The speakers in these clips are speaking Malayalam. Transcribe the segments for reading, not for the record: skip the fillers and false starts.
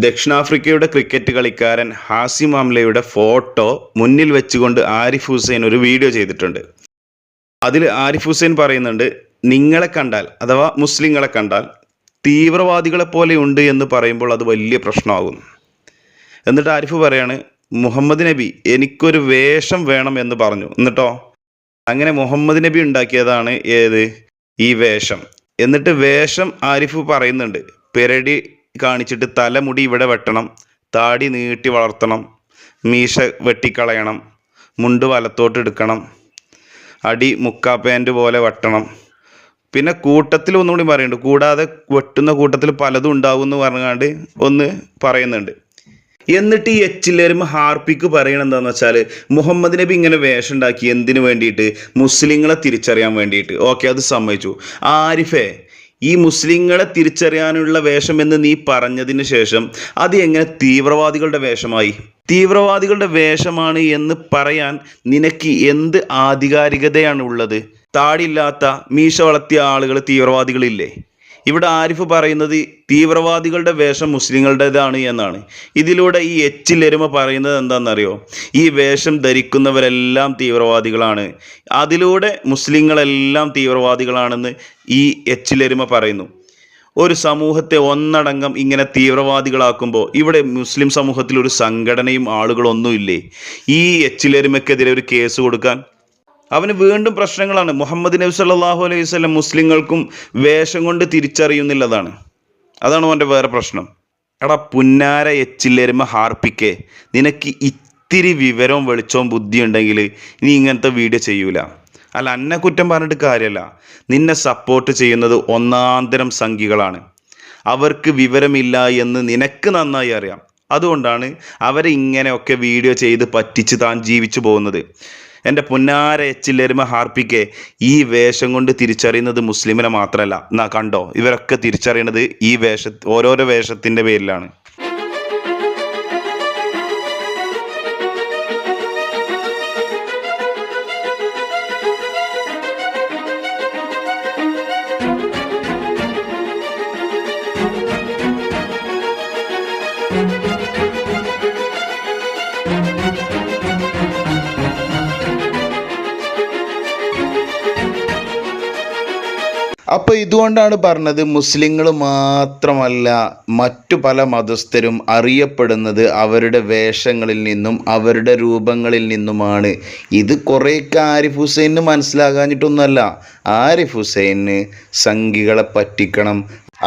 ദക്ഷിണാഫ്രിക്കയുടെ ക്രിക്കറ്റ് കളിക്കാരൻ ഹാസിം അംലയുടെ ഫോട്ടോ മുന്നിൽ വെച്ചുകൊണ്ട് ആരിഫ് ഹുസൈൻ ഒരു വീഡിയോ ചെയ്തിട്ടുണ്ട്. അതിൽ ആരിഫ് ഹുസൈൻ പറയുന്നുണ്ട്, നിങ്ങളെ കണ്ടാൽ അഥവാ മുസ്ലിങ്ങളെ കണ്ടാൽ തീവ്രവാദികളെ പോലെ ഉണ്ട് എന്ന് പറയുമ്പോൾ അത് വലിയ പ്രശ്നമാകും. എന്നിട്ട് ആരിഫ് പറയാണ്, മുഹമ്മദ് നബി എനിക്കൊരു വേഷം വേണം എന്ന് പറഞ്ഞു. എന്നിട്ടോ അങ്ങനെ മുഹമ്മദ് നബി ഉണ്ടാക്കിയതാണ് ഈ വേഷം. എന്നിട്ട് വേഷം ആരിഫ് പറയുന്നുണ്ട്, പെരടി കാണിച്ചിട്ട് തലമുടി ഇവിടെ വെട്ടണം, താടി നീട്ടി വളർത്തണം, മീശ വെട്ടിക്കളയണം, മുണ്ട് വലത്തോട്ട് എടുക്കണം, അടി മുക്കാ പാൻറ് പോലെ വെട്ടണം. പിന്നെ കൂട്ടത്തിൽ ഒന്നുകൂടി പറയുന്നുണ്ട്, കൂടാതെ വെട്ടുന്ന കൂട്ടത്തിൽ പലതും ഉണ്ടാവും എന്ന് പറഞ്ഞാണ്ട് ഒന്ന് പറയുന്നുണ്ട്. എന്നിട്ട് ഈ എച്ചിലേരും ഹാർപ്പിക്ക് പറയണത് എന്താണെന്ന് വെച്ചാൽ, മുഹമ്മദ് നബി ഇങ്ങനെ വേഷം ഉണ്ടാക്കി എന്തിനു വേണ്ടിയിട്ട്? മുസ്ലിങ്ങളെ തിരിച്ചറിയാൻ വേണ്ടിയിട്ട്. ഓക്കെ, അത് സമ്മതിച്ചു. ആരിഫേ, ഈ മുസ്ലിങ്ങളെ തിരിച്ചറിയാനുള്ള വേഷം എന്ന് നീ പറഞ്ഞതിന് ശേഷം അത് എങ്ങനെ തീവ്രവാദികളുടെ വേഷമായി? തീവ്രവാദികളുടെ വേഷമാണ് എന്ന് പറയാൻ നിനക്ക് എന്ത് ആധികാരികതയാണ് ഉള്ളത്? താടിയില്ലാത്ത മീശ വളർത്തിയ ആളുകൾ തീവ്രവാദികളില്ലേ? ഇവിടെ ആരിഫ് പറയുന്നത് തീവ്രവാദികളുടെ വേഷം മുസ്ലിങ്ങളുടേതാണ് എന്നാണ്. ഇതിലൂടെ ഈ എച്ചിലെരുമ പറയുന്നത് എന്താണെന്നറിയോ? ഈ വേഷം ധരിക്കുന്നവരെല്ലാം തീവ്രവാദികളാണ്, അതിലൂടെ മുസ്ലിങ്ങളെല്ലാം തീവ്രവാദികളാണെന്ന് ഈ എച്ചിലെരുമ പറയുന്നു. ഒരു സമൂഹത്തെ ഒന്നടങ്കം ഇങ്ങനെ തീവ്രവാദികളാക്കുമ്പോൾ ഇവിടെ മുസ്ലിം സമൂഹത്തിൽ ഒരു സംഘടനയും ആളുകളൊന്നുമില്ലേ ഈ എച്ചിലെരുമയ്ക്കെതിരെ ഒരു കേസ് കൊടുക്കാൻ? അവന് വീണ്ടും പ്രശ്നങ്ങളാണ്. മുഹമ്മദ് നബി സല്ലല്ലാഹു അലൈഹി വസല്ലം മുസ്ലിങ്ങൾക്കും വേഷം കൊണ്ട് തിരിച്ചറിയുന്നില്ലതാണ്. അതാണ് അവൻ്റെ വേറെ പ്രശ്നം. എടാ പുന്നാര എച്ചിലെരുമ ഹാർപ്പിക്കെ, നിനക്ക് ഇത്തിരി വിവരവും വെളിച്ചവും ബുദ്ധി ഉണ്ടെങ്കിൽ നീ ഇങ്ങനത്തെ വീഡിയോ ചെയ്യൂല. അല്ല, അന്നെ കുറ്റം പറഞ്ഞിട്ട് കാര്യമല്ല. നിന്നെ സപ്പോർട്ട് ചെയ്യുന്നത് ഒന്നാന്തരം സംഘികളാണ്. അവർക്ക് വിവരമില്ല എന്ന് നിനക്ക് നന്നായി അറിയാം. അതുകൊണ്ടാണ് അവരെ ഇങ്ങനെയൊക്കെ വീഡിയോ ചെയ്ത് പറ്റിച്ച് താൻ ജീവിച്ചു പോകുന്നത്. എൻ്റെ പൊന്നാര എച്ചിലെരുമ ഹാർപ്പിക്കെ, ഈ വേഷം കൊണ്ട് തിരിച്ചറിയുന്നത് മുസ്ലിമിനെ മാത്രമല്ല. എന്നാ കണ്ടോ, ഇവരൊക്കെ തിരിച്ചറിയണത് ഈ ഓരോരോ വേഷത്തിൻ്റെ പേരിലാണ്. അപ്പോൾ ഇതുകൊണ്ടാണ് പറഞ്ഞത്, മുസ്ലിങ്ങൾ മാത്രമല്ല മറ്റു പല മതസ്ഥരും അറിയപ്പെടുന്നത് അവരുടെ വേഷങ്ങളിൽ നിന്നും അവരുടെ രൂപങ്ങളിൽ നിന്നുമാണ്. ഇത് കുറേയൊക്കെ ആരിഫ് ഹുസൈന് മനസ്സിലാകാഞ്ഞിട്ടൊന്നുമല്ല. ആരിഫ് ഹുസൈന് സംഘികളെ പറ്റിക്കണം,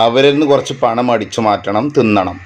അവരിൽ നിന്ന് കുറച്ച് പണം അടിച്ചു മാറ്റണം, തിന്നണം.